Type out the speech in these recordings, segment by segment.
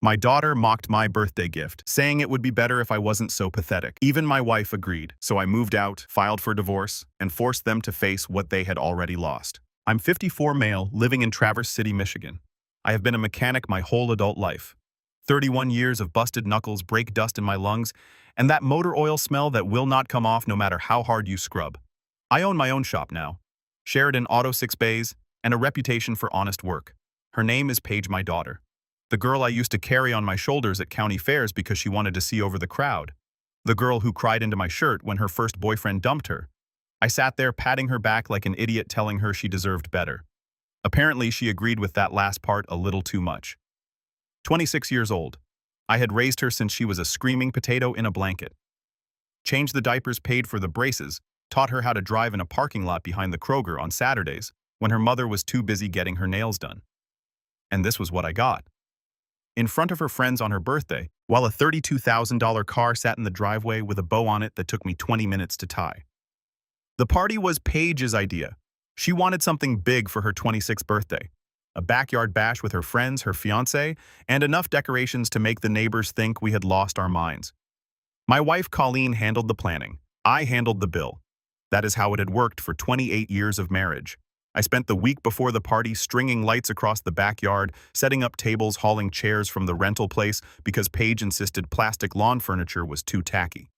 My daughter mocked my birthday gift, saying it would be better if I wasn't so pathetic. Even my wife agreed, so I moved out, filed for divorce, and forced them to face what they had already lost. I'm 54 male, living in Traverse City, Michigan. I have been a mechanic my whole adult life. 31 years of busted knuckles, brake dust in my lungs, and that motor oil smell that will not come off no matter how hard you scrub. I own my own shop now. Sheridan Auto 6 bays, and a reputation for honest work. Her name is Paige, my daughter. The girl I used to carry on my shoulders at county fairs because she wanted to see over the crowd. The girl who cried into my shirt when her first boyfriend dumped her. I sat there patting her back like an idiot, telling her she deserved better. Apparently, she agreed with that last part a little too much. 26 years old. I had raised her since she was a screaming potato in a blanket. Changed the diapers, paid for the braces, taught her how to drive in a parking lot behind the Kroger on Saturdays when her mother was too busy getting her nails done. And this was what I got. In front of her friends on her birthday, while a $32,000 car sat in the driveway with a bow on it that took me 20 minutes to tie. The party was Paige's idea. She wanted something big for her 26th birthday. A backyard bash with her friends, her fiancé, and enough decorations to make the neighbors think we had lost our minds. My wife Colleen handled the planning. I handled the bill. That is how it had worked for 28 years of marriage. I spent the week before the party stringing lights across the backyard, setting up tables, hauling chairs from the rental place because Paige insisted plastic lawn furniture was too tacky.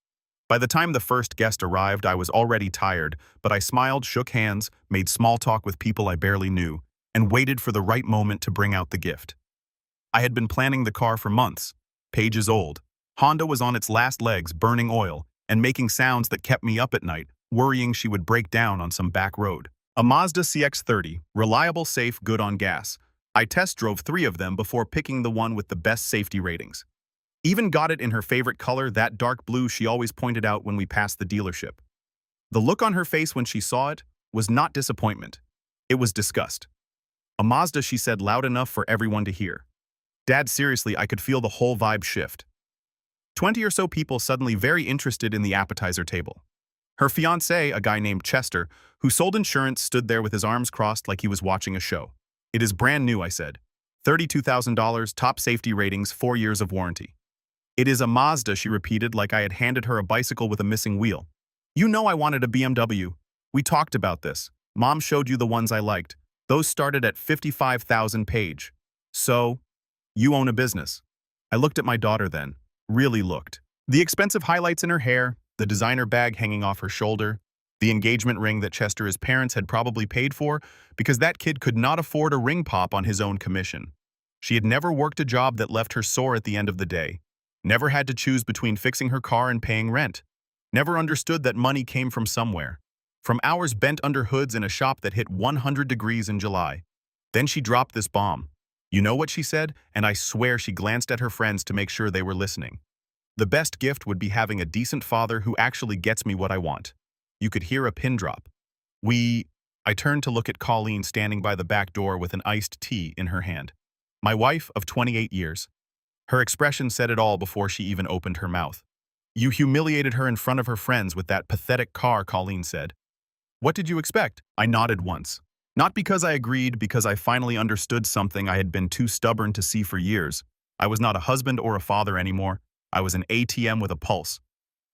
By the time the first guest arrived, I was already tired, but I smiled, shook hands, made small talk with people I barely knew, and waited for the right moment to bring out the gift. I had been planning the car for months. Paige is old. Honda was on its last legs, burning oil, and making sounds that kept me up at night, worrying she would break down on some back road. A Mazda CX-30, reliable, safe, good on gas. I test drove 3 of them before picking the one with the best safety ratings. Even got it in her favorite color, that dark blue she always pointed out when we passed the dealership. The look on her face when she saw it was not disappointment. It was disgust. A Mazda, she said loud enough for everyone to hear. Dad, seriously, I could feel the whole vibe shift. 20 or so people suddenly very interested in the appetizer table. Her fiancé, a guy named Chester, who sold insurance, stood there with his arms crossed like he was watching a show. It is brand new, I said. $32,000, top safety ratings, 4 years of warranty. It is a Mazda, she repeated like I had handed her a bicycle with a missing wheel. You know I wanted a BMW. We talked about this. Mom showed you the ones I liked. Those started at $55,000, Paige. So, you own a business. I looked at my daughter then. Really looked. The expensive highlights in her hair, the designer bag hanging off her shoulder, the engagement ring that Chester's parents had probably paid for because that kid could not afford a ring pop on his own commission. She had never worked a job that left her sore at the end of the day. Never had to choose between fixing her car and paying rent. Never understood that money came from somewhere. From hours bent under hoods in a shop that hit 100 degrees in July. Then she dropped this bomb. You know what she said? And I swear she glanced at her friends to make sure they were listening. The best gift would be having a decent father who actually gets me what I want. You could hear a pin drop. I turned to look at Colleen standing by the back door with an iced tea in her hand. My wife of 28 years. Her expression said it all before she even opened her mouth. You humiliated her in front of her friends with that pathetic car, Colleen said. What did you expect? I nodded once. Not because I agreed, because I finally understood something I had been too stubborn to see for years. I was not a husband or a father anymore. I was an ATM with a pulse.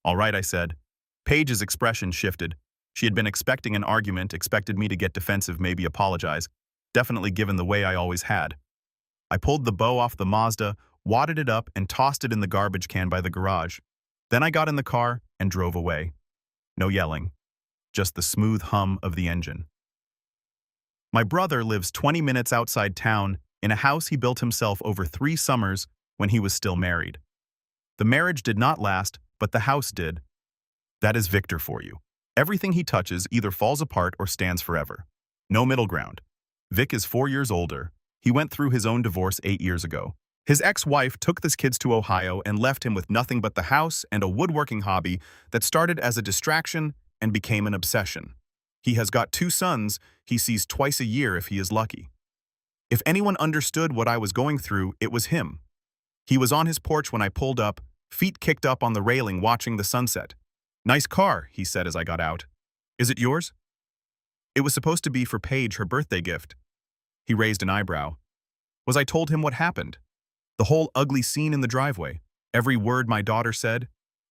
All right, I said. Paige's expression shifted. She had been expecting an argument, expected me to get defensive, maybe apologize. Definitely given the way I always had. I pulled the bow off the Mazda, wadded it up, and tossed it in the garbage can by the garage. Then I got in the car and drove away. No yelling. Just the smooth hum of the engine. My brother lives 20 minutes outside town in a house he built himself over 3 summers when he was still married. The marriage did not last, but the house did. That is Victor for you. Everything he touches either falls apart or stands forever. No middle ground. Vic is 4 years older. He went through his own divorce 8 years ago. His ex-wife took the kids to Ohio and left him with nothing but the house and a woodworking hobby that started as a distraction and became an obsession. He has got 2 sons he sees twice a year if he is lucky. If anyone understood what I was going through, it was him. He was on his porch when I pulled up, feet kicked up on the railing watching the sunset. Nice car, he said as I got out. Is it yours? It was supposed to be for Paige, her birthday gift. He raised an eyebrow. Was I told him what happened? The whole ugly scene in the driveway. Every word my daughter said.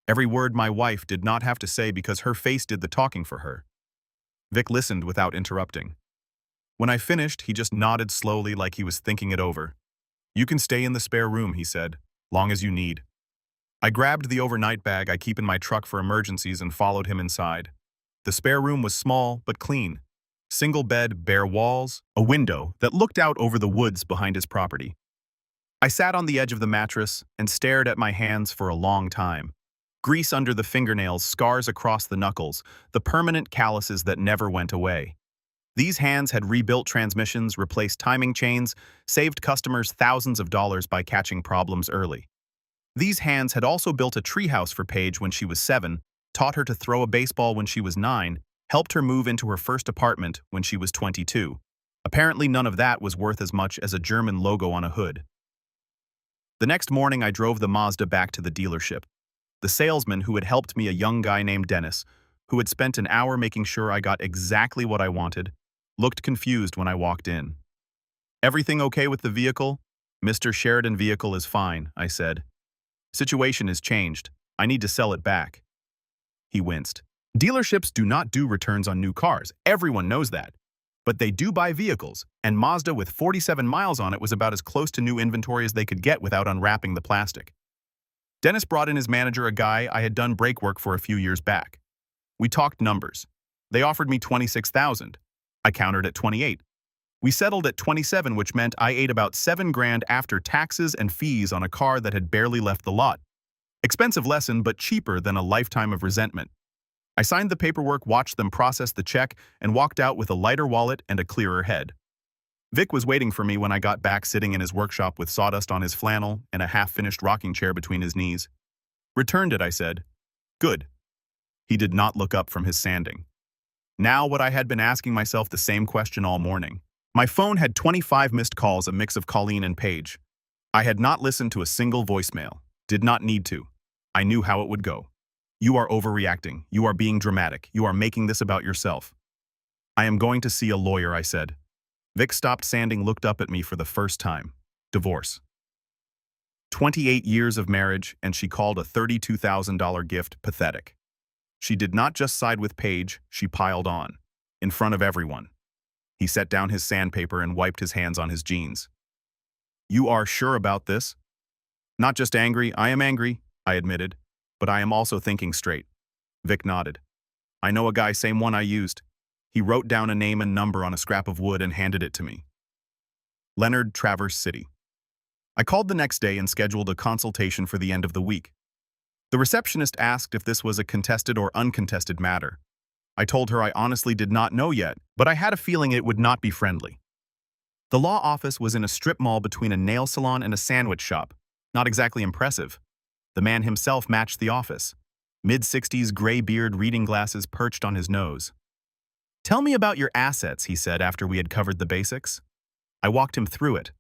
Every word my wife did not have to say because her face did the talking for her. Vic listened without interrupting. When I finished, he just nodded slowly like he was thinking it over. "You can stay in the spare room," he said, "long as you need." I grabbed the overnight bag I keep in my truck for emergencies and followed him inside. The spare room was small but clean. Single bed, bare walls, a window that looked out over the woods behind his property. I sat on the edge of the mattress and stared at my hands for a long time. Grease under the fingernails, scars across the knuckles, the permanent calluses that never went away. These hands had rebuilt transmissions, replaced timing chains, saved customers thousands of dollars by catching problems early. These hands had also built a treehouse for Paige when she was 7, taught her to throw a baseball when she was 9, helped her move into her first apartment when she was 22. Apparently none of that was worth as much as a German logo on a hood. The next morning I drove the Mazda back to the dealership. The salesman who had helped me, a young guy named Dennis, who had spent an hour making sure I got exactly what I wanted, looked confused when I walked in. "Everything okay with the vehicle?" "Mr. Sheridan, vehicle is fine," I said. "Situation has changed. I need to sell it back." He winced. "Dealerships do not do returns on new cars. Everyone knows that. But they do buy vehicles, and Mazda with 47 miles on it was about as close to new inventory as they could get without unwrapping the plastic." Dennis brought in his manager, a guy I had done brake work for a few years back. We talked numbers. They offered me $26,000. I countered at 28. We settled at 27, which meant I ate about $7,000 after taxes and fees on a car that had barely left the lot. Expensive lesson, but cheaper than a lifetime of resentment. I signed the paperwork, watched them process the check, and walked out with a lighter wallet and a clearer head. Vic was waiting for me when I got back, sitting in his workshop with sawdust on his flannel and a half-finished rocking chair between his knees. "Returned it," I said. "Good." He did not look up from his sanding. Now what I had been asking myself the same question all morning. My phone had 25 missed calls, a mix of Colleen and Paige. I had not listened to a single voicemail. Did not need to. I knew how it would go. "You are overreacting. You are being dramatic. You are making this about yourself." "I am going to see a lawyer," I said. Vic stopped sanding, looked up at me for the first time. Divorce. 28 years of marriage, and she called a $32,000 gift pathetic. She did not just side with Paige, she piled on. In front of everyone. He set down his sandpaper and wiped his hands on his jeans. "You are sure about this?" "Not just angry, I am angry," I admitted. "But I am also thinking straight." Vic nodded. "I know a guy, same one I used." He wrote down a name and number on a scrap of wood and handed it to me. Leonard, Traverse City. I called the next day and scheduled a consultation for the end of the week. The receptionist asked if this was a contested or uncontested matter. I told her I honestly did not know yet, but I had a feeling it would not be friendly. The law office was in a strip mall between a nail salon and a sandwich shop. Not exactly impressive. The man himself matched the office. Mid-60s, gray beard, reading glasses perched on his nose. "Tell me about your assets," he said after we had covered the basics. I walked him through it.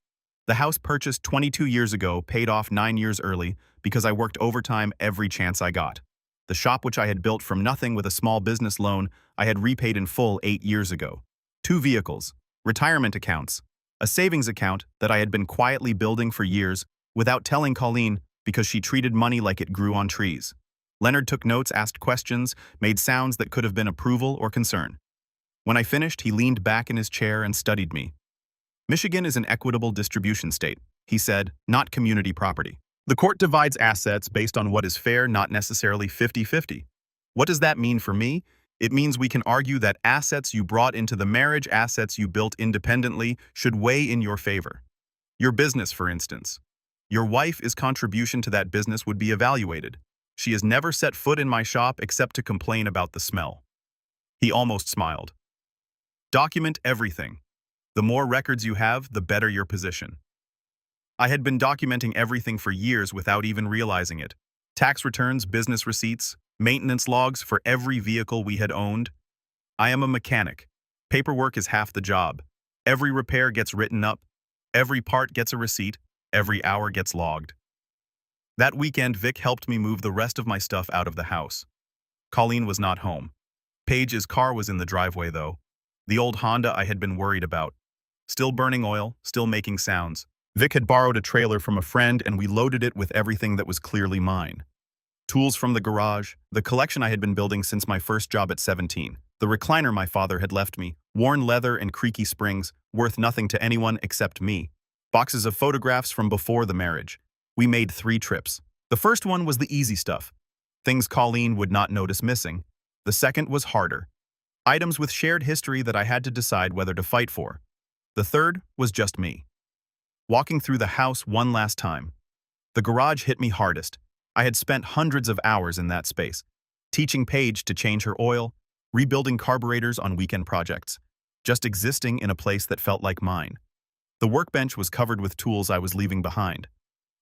The house purchased 22 years ago paid off 9 years early because I worked overtime every chance I got. The shop, which I had built from nothing with a small business loan, I had repaid in full 8 years ago. 2 vehicles, retirement accounts, a savings account that I had been quietly building for years without telling Colleen because she treated money like it grew on trees. Leonard took notes, asked questions, made sounds that could have been approval or concern. When I finished, he leaned back in his chair and studied me. "Michigan is an equitable distribution state," he said, "not community property. The court divides assets based on what is fair, not necessarily 50-50. What does that mean for me? It means we can argue that assets you brought into the marriage, assets you built independently, should weigh in your favor. Your business, for instance. Your wife's contribution to that business would be evaluated. She has never set foot in my shop except to complain about the smell." He almost smiled. "Document everything. The more records you have, the better your position." I had been documenting everything for years without even realizing it. Tax returns, business receipts, maintenance logs for every vehicle we had owned. I am a mechanic. Paperwork is half the job. Every repair gets written up. Every part gets a receipt. Every hour gets logged. That weekend, Vic helped me move the rest of my stuff out of the house. Colleen was not home. Paige's car was in the driveway, though. The old Honda I had been worried about. Still burning oil, still making sounds. Vic had borrowed a trailer from a friend and we loaded it with everything that was clearly mine. Tools from the garage, the collection I had been building since my first job at 17, the recliner my father had left me, worn leather and creaky springs, worth nothing to anyone except me, boxes of photographs from before the marriage. We made 3 trips. The first one was the easy stuff, things Colleen would not notice missing. The second was harder, items with shared history that I had to decide whether to fight for. The third was just me. Walking through the house one last time. The garage hit me hardest. I had spent hundreds of hours in that space, teaching Paige to change her oil, rebuilding carburetors on weekend projects, just existing in a place that felt like mine. The workbench was covered with tools I was leaving behind.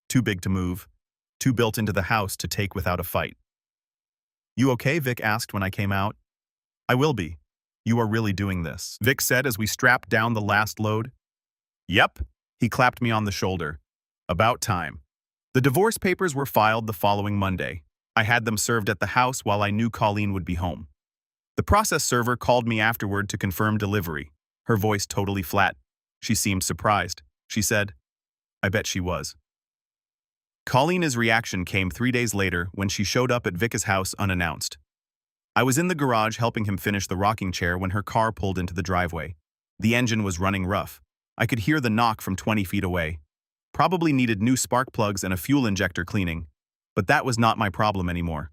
Too big to move, too built into the house to take without a fight. "You okay?" Vic asked when I came out. "I will be. You are really doing this," Vic said as we strapped down the last load. "Yep." He clapped me on the shoulder. "About time." The divorce papers were filed the following Monday. I had them served at the house while I knew Colleen would be home. The process server called me afterward to confirm delivery, her voice totally flat. She seemed surprised. She said, "I bet she was." Colleen's reaction came 3 days later when she showed up at Vic's house unannounced. I was in the garage helping him finish the rocking chair when her car pulled into the driveway. The engine was running rough. I could hear the knock from 20 feet away. Probably needed new spark plugs and a fuel injector cleaning. But that was not my problem anymore.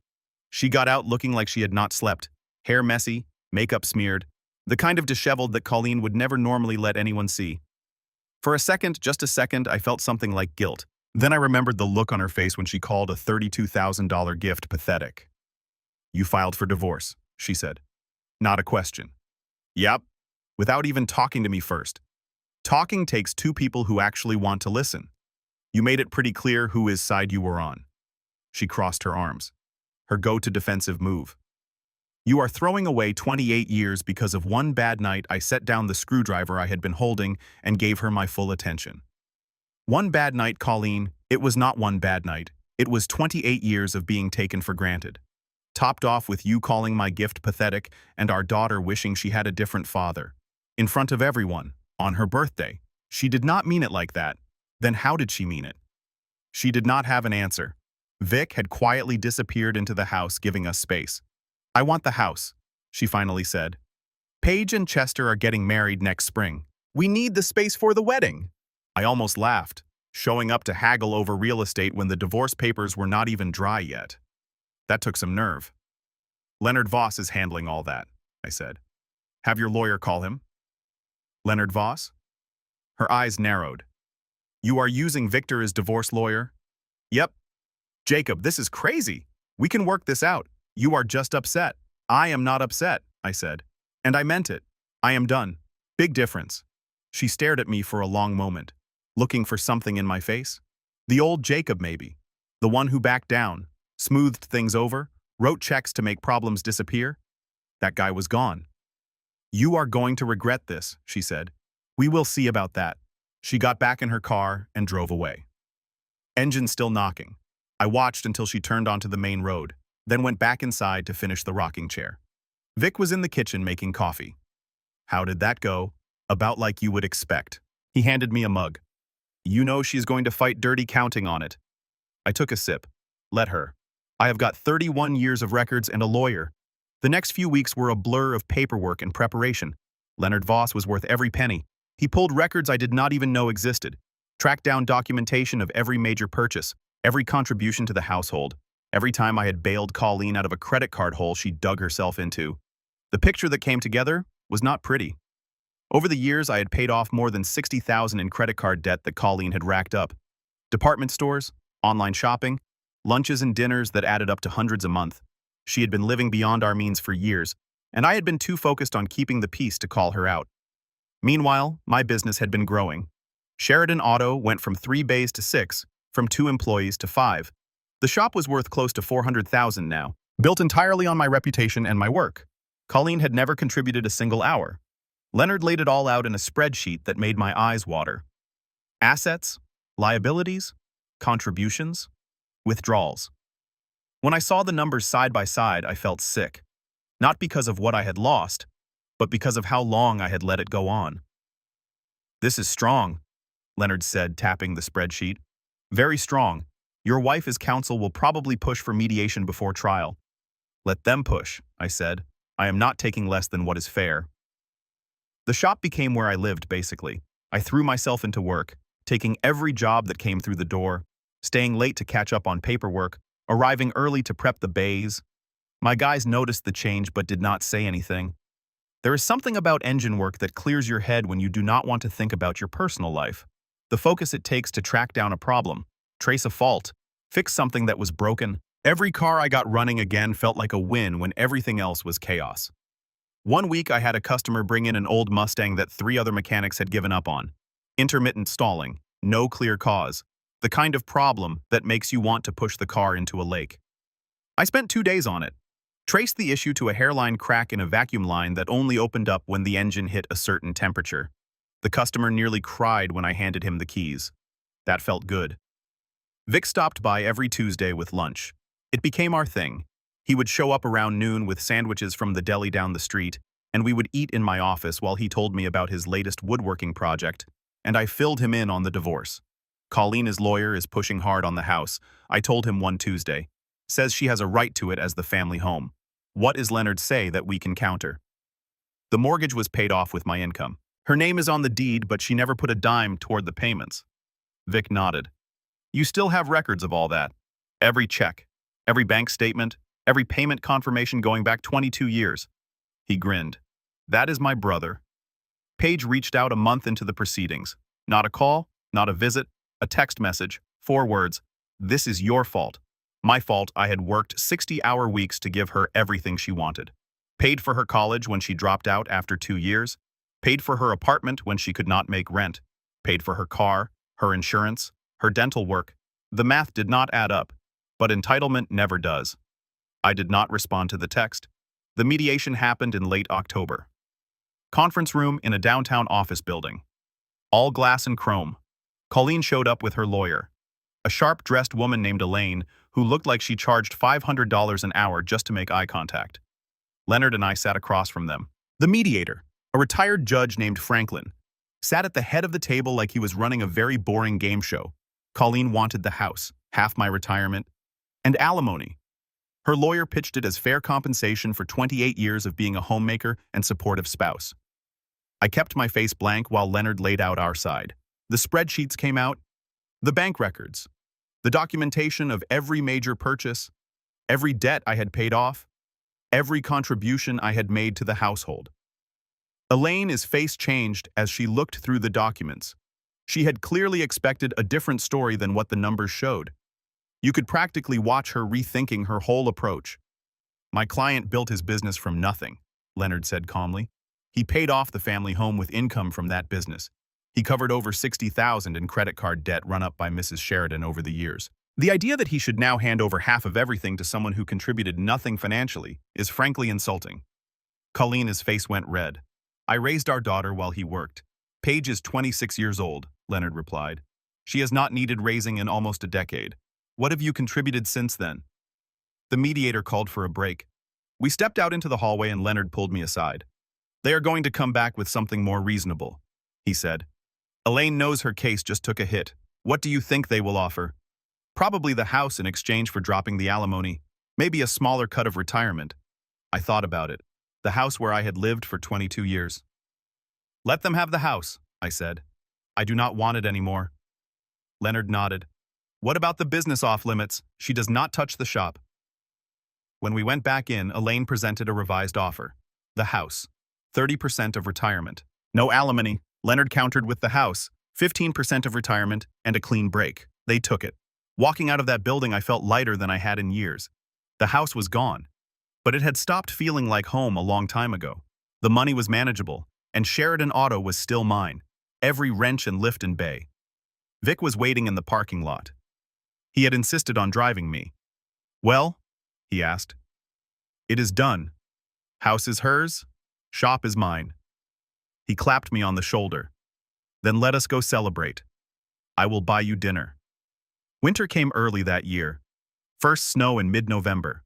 She got out looking like she had not slept, hair messy, makeup smeared, the kind of disheveled that Colleen would never normally let anyone see. For a second, just a second, I felt something like guilt. Then I remembered the look on her face when she called a $32,000 gift pathetic. "You filed for divorce," she said. "Not a question." "Yep," without even talking to me first. Talking takes 2 people who actually want to listen. You made it pretty clear whose side you were on. She crossed her arms. Her go-to defensive move. "You are throwing away 28 years because of one bad night I set down the screwdriver I had been holding and gave her my full attention." One bad night, Colleen. It was not one bad night. It was 28 years of being taken for granted. Topped off with you calling my gift pathetic and our daughter wishing she had a different father. In front of everyone. On her birthday. She did not mean it like that. Then how did she mean it? She did not have an answer. Vic had quietly disappeared into the house, giving us space. "I want the house," she finally said. "Paige and Chester are getting married next spring. We need the space for the wedding." I almost laughed, showing up to haggle over real estate when the divorce papers were not even dry yet. That took some nerve. "Leonard Voss is handling all that," I said. "Have your lawyer call him." "Leonard Voss?" Her eyes narrowed. "You are using Victor as divorce lawyer?" "Yep." "Jacob, this is crazy. We can work this out. You are just upset." "I am not upset," I said. "And I meant it. I am done. Big difference." She stared at me for a long moment, looking for something in my face. The old Jacob, maybe. The one who backed down, smoothed things over, wrote checks to make problems disappear. That guy was gone. "You are going to regret this," she said. "We will see about that." She got back in her car and drove away. Engine still knocking. I watched until she turned onto the main road, then went back inside to finish the rocking chair. Vic was in the kitchen making coffee. "How did that go?" "About like you would expect." He handed me a mug. "You know she's going to fight dirty counting on it." I took a sip. "Let her. I have got 31 years of records and a lawyer." The next few weeks were a blur of paperwork and preparation. Leonard Voss was worth every penny. He pulled records I did not even know existed, tracked down documentation of every major purchase, every contribution to the household. Every time I had bailed Colleen out of a credit card hole she dug herself into. The picture that came together was not pretty. Over the years, I had paid off more than $60,000 in credit card debt that Colleen had racked up. Department stores, online shopping, lunches and dinners that added up to hundreds a month. She had been living beyond our means for years, and I had been too focused on keeping the peace to call her out. Meanwhile, my business had been growing. Sheridan Auto went from 3 bays to 6, from 2 employees to 5. The shop was worth close to $400,000 now, built entirely on my reputation and my work. Colleen had never contributed a single hour. Leonard laid it all out in a spreadsheet that made my eyes water. Assets, liabilities, contributions, withdrawals. When I saw the numbers side by side, I felt sick. Not because of what I had lost, but because of how long I had let it go on. "This is strong," Leonard said, tapping the spreadsheet. Very strong. Your wife as counsel will probably push for mediation before trial. Let them push, I said. I am not taking less than what is fair. The shop became where I lived, basically. I threw myself into work, taking every job that came through the door, staying late to catch up on paperwork, arriving early to prep the bays. My guys noticed the change but did not say anything. There is something about engine work that clears your head when you do not want to think about your personal life. The focus it takes to track down a problem, trace a fault, fix something that was broken. Every car I got running again felt like a win when everything else was chaos. One week I had a customer bring in an old Mustang that 3 other mechanics had given up on. Intermittent stalling, no clear cause, the kind of problem that makes you want to push the car into a lake. I spent 2 days on it. Traced the issue to a hairline crack in a vacuum line that only opened up when the engine hit a certain temperature. The customer nearly cried when I handed him the keys. That felt good. Vic stopped by every Tuesday with lunch. It became our thing. He would show up around noon with sandwiches from the deli down the street, and we would eat in my office while he told me about his latest woodworking project, and I filled him in on the divorce. Colleen, his lawyer, is pushing hard on the house. I told him one Tuesday. Says she has a right to it as the family home. What is Leonard say that we can counter? The mortgage was paid off with my income. Her name is on the deed, but she never put a dime toward the payments. Vic nodded. You still have records of all that. Every check, every bank statement, every payment confirmation going back 22 years. He grinned. That is my brother. Paige reached out a month into the proceedings. Not a call, not a visit, a text message, 4 words. This is your fault. My fault I had worked 60-hour weeks to give her everything she wanted. Paid for her college when she dropped out after 2 years. Paid for her apartment when she could not make rent. Paid for her car, her insurance, her dental work. The math did not add up, but entitlement never does. I did not respond to the text. The mediation happened in late October. Conference room in a downtown office building. All glass and chrome. Colleen showed up with her lawyer. A sharp-dressed woman named Elaine, who looked like she charged $500 an hour just to make eye contact. Leonard and I sat across from them. The mediator, a retired judge named Franklin, sat at the head of the table like he was running a very boring game show. Colleen wanted the house, half my retirement, and alimony. Her lawyer pitched it as fair compensation for 28 years of being a homemaker and supportive spouse. I kept my face blank while Leonard laid out our side. The spreadsheets came out, the bank records, the documentation of every major purchase, every debt I had paid off, every contribution I had made to the household. Elaine's face changed as she looked through the documents. She had clearly expected a different story than what the numbers showed. You could practically watch her rethinking her whole approach. My client built his business from nothing, Leonard said calmly. He paid off the family home with income from that business. He covered over $60,000 in credit card debt run up by Mrs. Sheridan over the years. The idea that he should now hand over half of everything to someone who contributed nothing financially is frankly insulting. Colleen's face went red. I raised our daughter while he worked. Paige is 26 years old, Leonard replied. She has not needed raising in almost a decade. What have you contributed since then? The mediator called for a break. We stepped out into the hallway and Leonard pulled me aside. They are going to come back with something more reasonable, he said. Elaine knows her case just took a hit. What do you think they will offer? Probably the house in exchange for dropping the alimony. Maybe a smaller cut of retirement. I thought about it. The house where I had lived for 22 years. Let them have the house, I said. I do not want it anymore. Leonard nodded. What about the business off-limits? She does not touch the shop. When we went back in, Elaine presented a revised offer. The house. 30% of retirement. No alimony. Leonard countered with the house. 15% of retirement and a clean break. They took it. Walking out of that building, I felt lighter than I had in years. The house was gone. But it had stopped feeling like home a long time ago. The money was manageable, and Sheridan Auto was still mine. Every wrench and lift and bay. Vic was waiting in the parking lot. He had insisted on driving me. Well, he asked. It is done. House is hers, shop is mine. He clapped me on the shoulder. Then let us go celebrate. I will buy you dinner. Winter came early that year. First snow in mid-November.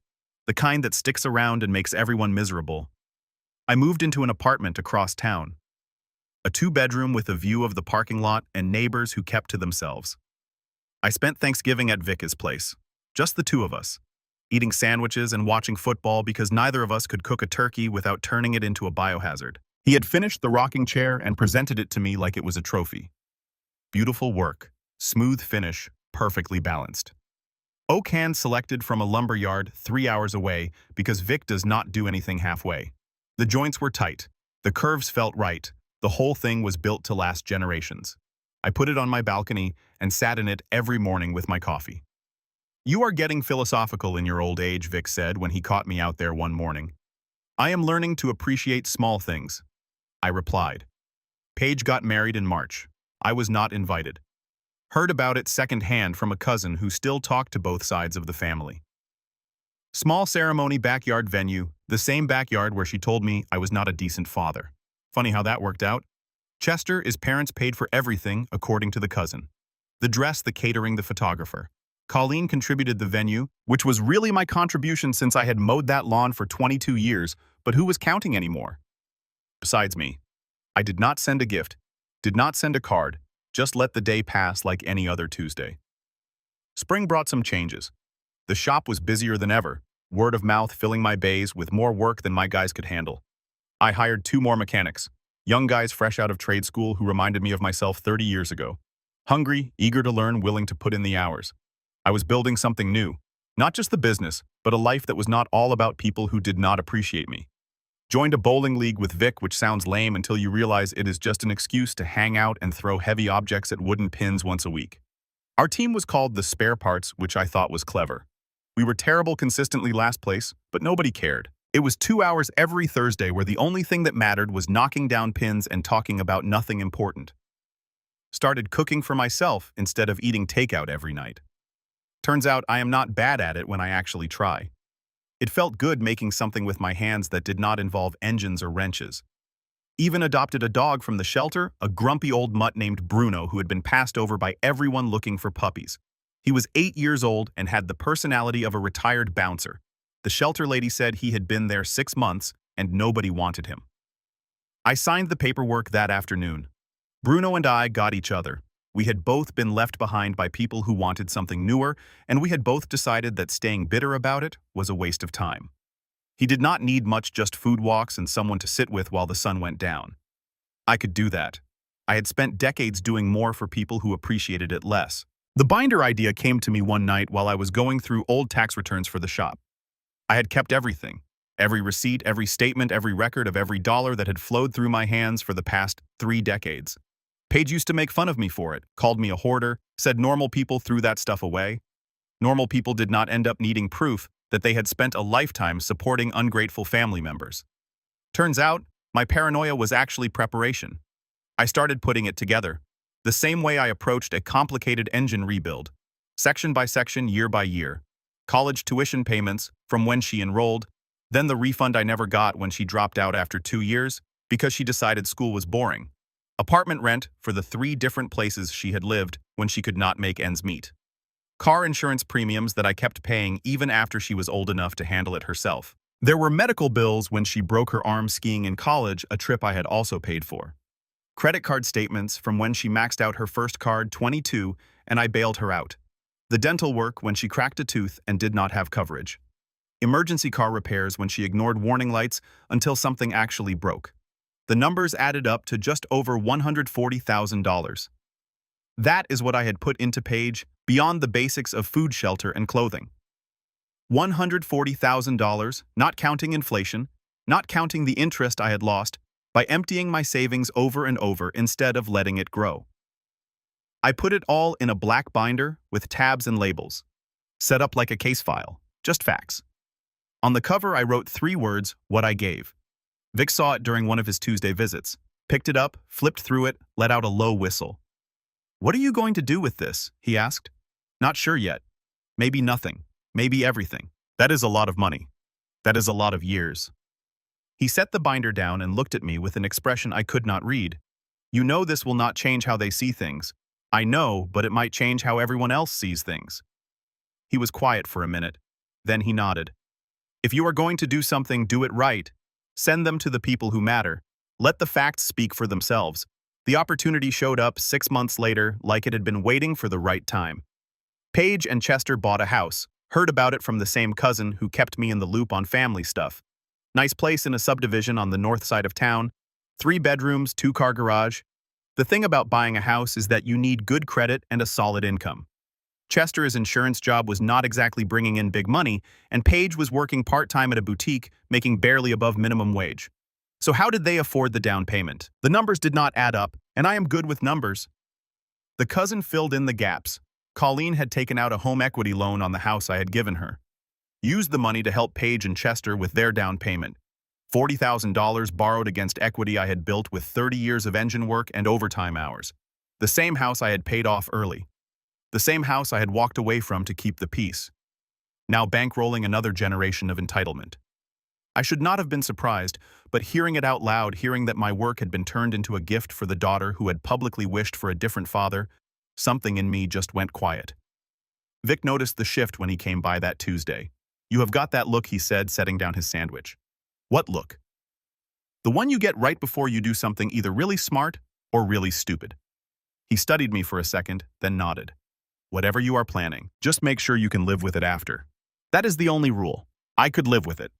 The kind that sticks around and makes everyone miserable. I moved into an apartment across town. A two-bedroom with a view of the parking lot and neighbors who kept to themselves. I spent Thanksgiving at Vic's place, just the two of us, eating sandwiches and watching football because neither of us could cook a turkey without turning it into a biohazard. He had finished the rocking chair and presented it to me like it was a trophy. Beautiful work, smooth finish, perfectly balanced. Oak hand selected from a lumber yard 3 hours away because Vic does not do anything halfway. The joints were tight, the curves felt right, the whole thing was built to last generations. I put it on my balcony and sat in it every morning with my coffee. "You are getting philosophical in your old age," Vic said when he caught me out there one morning. "I am learning to appreciate small things," I replied. Paige got married in March. I was not invited. Heard about it secondhand from a cousin who still talked to both sides of the family. Small ceremony, backyard venue, the same backyard where she told me I was not a decent father. Funny how that worked out. Chester's parents paid for everything, according to the cousin. The dress, the catering, the photographer. Colleen contributed the venue, which was really my contribution since I had mowed that lawn for 22 years, but who was counting anymore? Besides me. I did not send a gift, did not send a card, just let the day pass like any other Tuesday. Spring brought some changes. The shop was busier than ever, word of mouth filling my bays with more work than my guys could handle. I hired 2 more mechanics, young guys fresh out of trade school who reminded me of myself 30 years ago. Hungry, eager to learn, willing to put in the hours. I was building something new, not just the business, but a life that was not all about people who did not appreciate me. Joined a bowling league with Vic, which sounds lame until you realize it is just an excuse to hang out and throw heavy objects at wooden pins once a week. Our team was called the Spare Parts, which I thought was clever. We were terrible consistently last place, but nobody cared. It was 2 hours every Thursday where the only thing that mattered was knocking down pins and talking about nothing important. Started cooking for myself instead of eating takeout every night. Turns out I am not bad at it when I actually try. It felt good making something with my hands that did not involve engines or wrenches. Even adopted a dog from the shelter, a grumpy old mutt named Bruno who had been passed over by everyone looking for puppies. He was 8 years old and had the personality of a retired bouncer. The shelter lady said he had been there 6 months and nobody wanted him. I signed the paperwork that afternoon. Bruno and I got each other. We had both been left behind by people who wanted something newer, and we had both decided that staying bitter about it was a waste of time. He did not need much, just food walks and someone to sit with while the sun went down. I could do that. I had spent decades doing more for people who appreciated it less. The binder idea came to me one night while I was going through old tax returns for the shop. I had kept everything. Every receipt, every statement, every record of every dollar that had flowed through my hands for the past 3 decades. Paige used to make fun of me for it, called me a hoarder, said normal people threw that stuff away. Normal people did not end up needing proof that they had spent a lifetime supporting ungrateful family members. Turns out, my paranoia was actually preparation. I started putting it together, the same way I approached a complicated engine rebuild, section by section, year by year. College tuition payments from when she enrolled, then the refund I never got when she dropped out after 2 years because she decided school was boring. Apartment rent for the 3 different places she had lived when she could not make ends meet. Car insurance premiums that I kept paying even after she was old enough to handle it herself. There were medical bills when she broke her arm skiing in college, a trip I had also paid for. Credit card statements from when she maxed out her first card, 22, and I bailed her out. The dental work when she cracked a tooth and did not have coverage. Emergency car repairs when she ignored warning lights until something actually broke. The numbers added up to just over $140,000. That is what I had put into Paige beyond the basics of food, shelter, and clothing. $140,000, not counting inflation, not counting the interest I had lost by emptying my savings over and over instead of letting it grow. I put it all in a black binder with tabs and labels, set up like a case file, just facts. On the cover I wrote 3 words, what I gave. Vic saw it during one of his Tuesday visits, picked it up, flipped through it, let out a low whistle. "What are you going to do with this?" he asked. "Not sure yet. Maybe nothing. Maybe everything. That is a lot of money. That is a lot of years." He set the binder down and looked at me with an expression I could not read. "You know this will not change how they see things. I know, but it might change how everyone else sees things." He was quiet for a minute. Then he nodded. "If you are going to do something, do it right. Send them to the people who matter. Let the facts speak for themselves. The opportunity showed up 6 months later like it had been waiting for the right time. Paige and Chester bought a house, heard about it from the same cousin who kept me in the loop on family stuff. Nice place in a subdivision on the north side of town, 3 bedrooms, 2-car garage. The thing about buying a house is that you need good credit and a solid income. Chester's insurance job was not exactly bringing in big money, and Paige was working part-time at a boutique, making barely above minimum wage. So how did they afford the down payment? The numbers did not add up, and I am good with numbers. The cousin filled in the gaps. Colleen had taken out a home equity loan on the house I had given her. Used the money to help Paige and Chester with their down payment. $40,000 borrowed against equity I had built with 30 years of engine work and overtime hours. The same house I had paid off early. The same house I had walked away from to keep the peace. Now bankrolling another generation of entitlement. I should not have been surprised, but hearing it out loud, hearing that my work had been turned into a gift for the daughter who had publicly wished for a different father, something in me just went quiet. Vic noticed the shift when he came by that Tuesday. "You have got that look," he said, setting down his sandwich. "What look?" "The one you get right before you do something either really smart or really stupid." He studied me for a second, then nodded. "Whatever you are planning, just make sure you can live with it after. That is the only rule. I could live with it."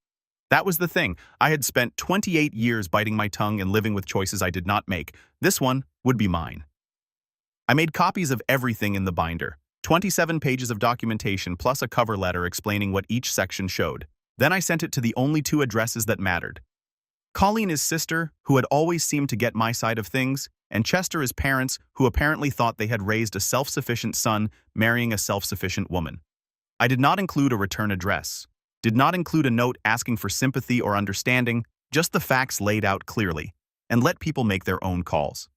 That was the thing. I had spent 28 years biting my tongue and living with choices I did not make. This one would be mine. I made copies of everything in the binder, 27 pages of documentation plus a cover letter explaining what each section showed. Then I sent it to the only 2 addresses that mattered. Colleen's sister, who had always seemed to get my side of things, and Chester's parents, who apparently thought they had raised a self-sufficient son marrying a self-sufficient woman. I did not include a return address. Did not include a note asking for sympathy or understanding, just the facts laid out clearly, and let people make their own calls.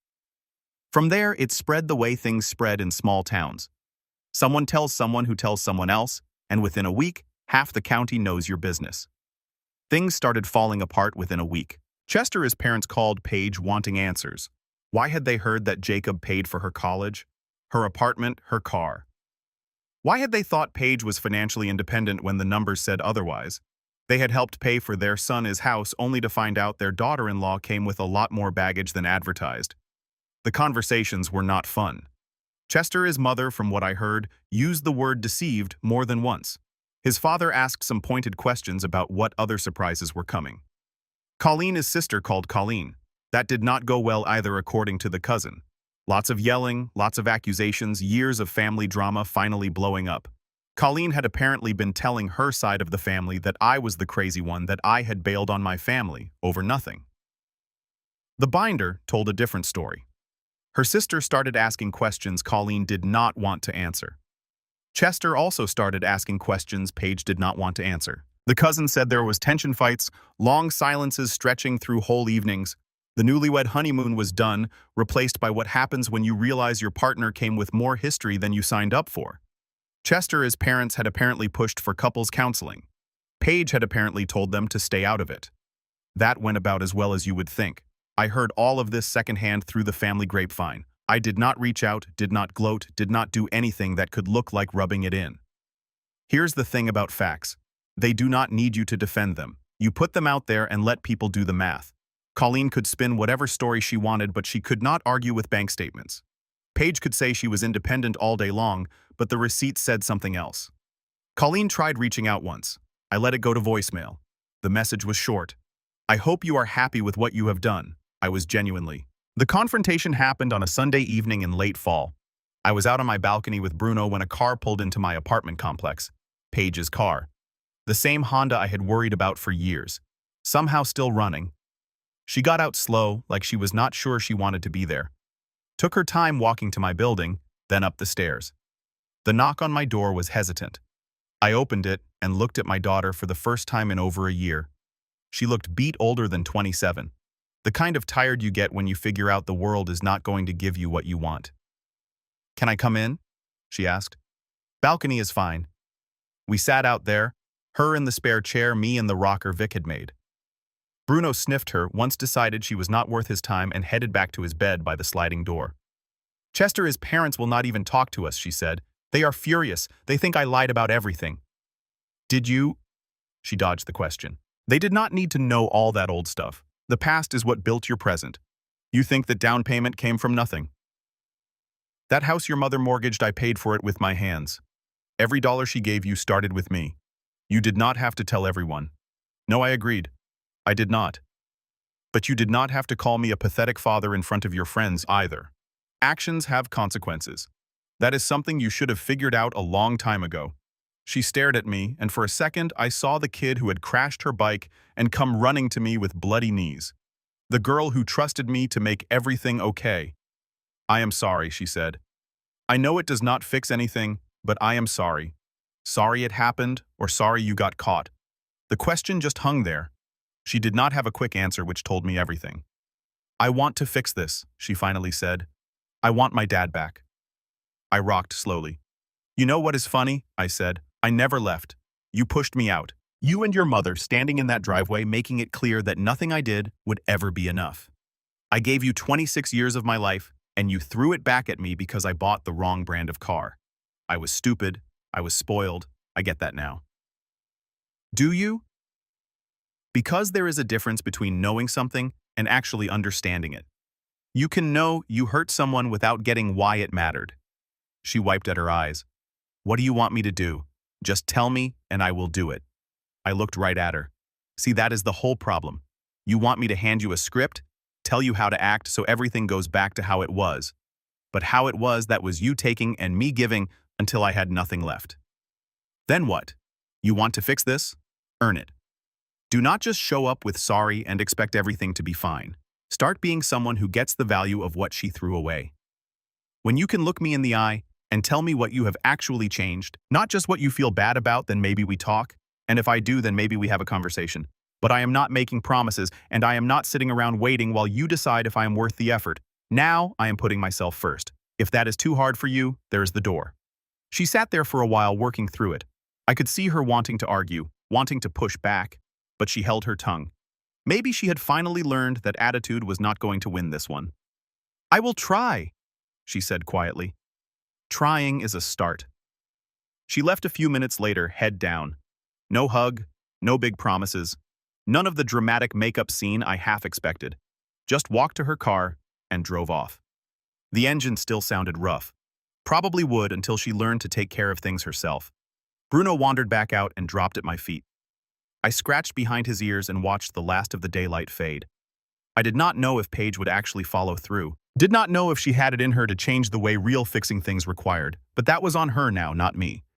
From there, it spread the way things spread in small towns. Someone tells someone who tells someone else, and within a week, half the county knows your business. Things started falling apart within a week. Chester's parents called Paige wanting answers. Why had they heard that Jacob paid for her college, her apartment, her car? Why had they thought Paige was financially independent when the numbers said otherwise? They had helped pay for their son's house only to find out their daughter-in-law came with a lot more baggage than advertised. The conversations were not fun. Chester's mother, from what I heard, used the word deceived more than once. His father asked some pointed questions about what other surprises were coming. Colleen's sister called Colleen. That did not go well either, according to the cousin. Lots of yelling, lots of accusations, years of family drama finally blowing up. Colleen had apparently been telling her side of the family that I was the crazy one, that I had bailed on my family over nothing. The binder told a different story. Her sister started asking questions Colleen did not want to answer. Chester also started asking questions Paige did not want to answer. The cousin said there was tension fights, long silences stretching through whole evenings. The newlywed honeymoon was done, replaced by what happens when you realize your partner came with more history than you signed up for. Chester's parents had apparently pushed for couples counseling. Paige had apparently told them to stay out of it. That went about as well as you would think. I heard all of this secondhand through the family grapevine. I did not reach out, did not gloat, did not do anything that could look like rubbing it in. Here's the thing about facts. They do not need you to defend them. You put them out there and let people do the math. Colleen could spin whatever story she wanted, but she could not argue with bank statements. Paige could say she was independent all day long, but the receipts said something else. Colleen tried reaching out once. I let it go to voicemail. The message was short. "I hope you are happy with what you have done." I was genuinely. The confrontation happened on a Sunday evening in late fall. I was out on my balcony with Bruno when a car pulled into my apartment complex. Paige's car. The same Honda I had worried about for years. Somehow still running. She got out slow, like she was not sure she wanted to be there. Took her time walking to my building, then up the stairs. The knock on my door was hesitant. I opened it and looked at my daughter for the first time in over a year. She looked beat older than 27. The kind of tired you get when you figure out the world is not going to give you what you want. "Can I come in?" she asked. "Balcony is fine." We sat out there, her in the spare chair, me in the rocker Vic had made. Bruno sniffed her, once decided she was not worth his time, and headed back to his bed by the sliding door. "Chester's parents will not even talk to us," she said. "They are furious. They think I lied about everything." "Did you?" She dodged the question. "They did not need to know all that old stuff. The past is what built your present. You think that down payment came from nothing? That house your mother mortgaged, I paid for it with my hands. Every dollar she gave you started with me. You did not have to tell everyone. No, I agreed. I did not. But you did not have to call me a pathetic father in front of your friends either. Actions have consequences. That is something you should have figured out a long time ago. She stared at me, and for a second I saw the kid who had crashed her bike and come running to me with bloody knees. The girl who trusted me to make everything okay. I am sorry, she said. I know it does not fix anything, but I am sorry. Sorry it happened, or sorry you got caught. The question just hung there. She did not have a quick answer which told me everything. I want to fix this, she finally said. I want my dad back. I rocked slowly. You know what is funny? I said. I never left. You pushed me out. You and your mother standing in that driveway making it clear that nothing I did would ever be enough. I gave you 26 years of my life, and you threw it back at me because I bought the wrong brand of car. I was stupid. I was spoiled. I get that now. Do you? Because there is a difference between knowing something and actually understanding it. You can know you hurt someone without getting why it mattered. She wiped at her eyes. What do you want me to do? Just tell me, and I will do it. I looked right at her. See, that is the whole problem. You want me to hand you a script, tell you how to act so everything goes back to how it was. But how it was, that was you taking and me giving until I had nothing left. Then what? You want to fix this? Earn it. Do not just show up with sorry and expect everything to be fine. Start being someone who gets the value of what she threw away. When you can look me in the eye and tell me what you have actually changed, not just what you feel bad about, then maybe we talk. And if I do, then maybe we have a conversation. But I am not making promises, and I am not sitting around waiting while you decide if I am worth the effort. Now I am putting myself first. If that is too hard for you, there is the door. She sat there for a while working through it. I could see her wanting to argue, wanting to push back, but she held her tongue. Maybe she had finally learned that attitude was not going to win this one. I will try, she said quietly. Trying is a start. She left a few minutes later, head down. No hug, no big promises, none of the dramatic makeup scene I half expected. Just walked to her car and drove off. The engine still sounded rough. Probably would until she learned to take care of things herself. Bruno wandered back out and dropped at my feet. I scratched behind his ears and watched the last of the daylight fade. I did not know if Paige would actually follow through. Did not know if she had it in her to change the way real fixing things required, but that was on her now, not me.